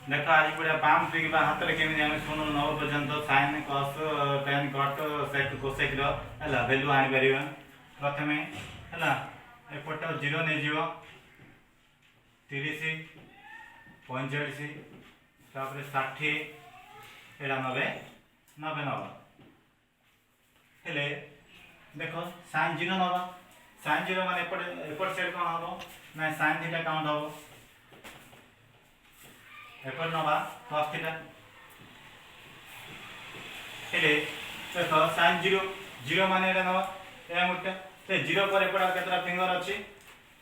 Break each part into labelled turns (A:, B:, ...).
A: देख आज पूरा पाम ट्रिक हाथ में केमी आम शून्य रु 9 पर्यंत साइन कस टेन कट सेक कोसेक है भैल्यू आनीपर प्रथम है एपट 0 नहीं जीव 30 45 तापर 60 एटा 90 90 नवा हेले देख साइन 0 नवा साइन 0 मान एपट साइड कौन हम ना साइन थीटा काउंट हम एपट नवा cos थीटा हेले देख साइन 0 0 मान एटा नवा ए गोटे ते 0 पर एपट केतरा फिंगर अछि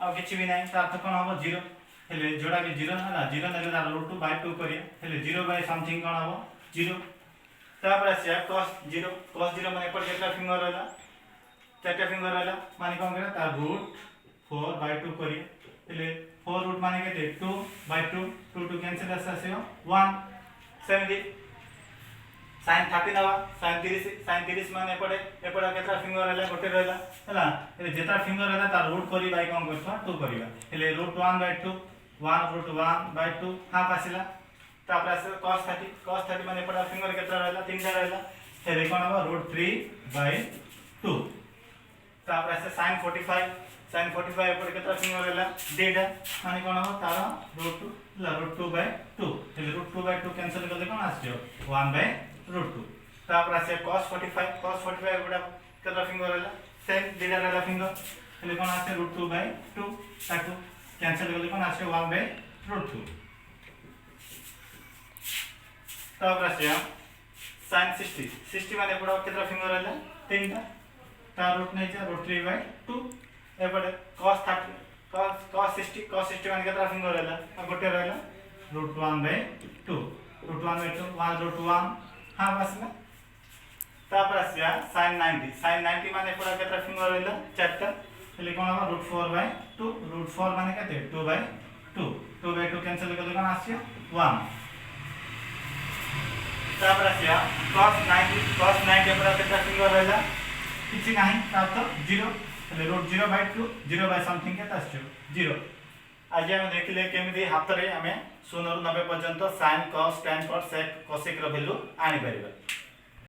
A: आ किछि भी नै त अर्थ कोन हम 0 हेले जोडा के 0 ना 0 नेले तार √2 बाय 2 करिया हेले 0 बाय समथिंग कोन हम 0 तापर से cos 0 माने एपट केतरा फिंगर रहला चारटा फिंगर रहला माने कोन करा तार √4 बाय 2 करिया हेले 4 रूट माने केते 2 बाय 2 2 2 कैंसिल आसे 1 70 sin 30 नवा sin 30 माने एपटे केतरा फिंगर रहला गोटे रहला हला ए जेता फिंगर रहला तार रूट करी बाय कोन करछा 2 करिवा हेले √1 बाय 2 1 √1 बाय 2 हाफ आसिला तापर आसे cos 30 माने एपटा फिंगर केतरा रहला तीनटा रहला हेले कोन हो √3 बाय 2 तापर आसे sin 45 एपटे केतरा फिंगर रहला डेटा माने कोन हो तार √2 बाय 2 हेले √2 बाय 2 कैंसिल करले कोन आसियो 1 बाय √2 तापर आसे cos 45 एपटा केतरा फिंगर रहला सेम डेटा रहला फिंगर हेले कोन आसे √2 बाय 2 ताको कैंसिल करले कोन आसियो 1 बाय √2 तापर आसे sin 60 माने एपटा केतरा फिंगर रहला तीनटा तार रूट नै छ √3 बाय 2 एपटे cos 60 माने केतरा फिंगर रहला गोटे रहला √1 बाय 2 √1 बाय 2 1 √1 हां बसला तापर आसिया sin 90 माने एपटा केतरा फिंगर रहला चारटा हेले कोन हो √4 बाय 2 √4 माने केते 2 बाय 2 2 बाय 2 कैंसिल करले कोन आसिया 1 तापर आसिया cos 90 एपटा केतरा फिंगर रहला किछि नाही ता तो 0 हेले √0 बाय 2 0 बाय समथिंग के आछो 0 आज हम देखले केमिति हाथ रे हमें 0 रु 90 पर्यंत sin cos tan cot sec cosec रो वैल्यू आनी परिबा।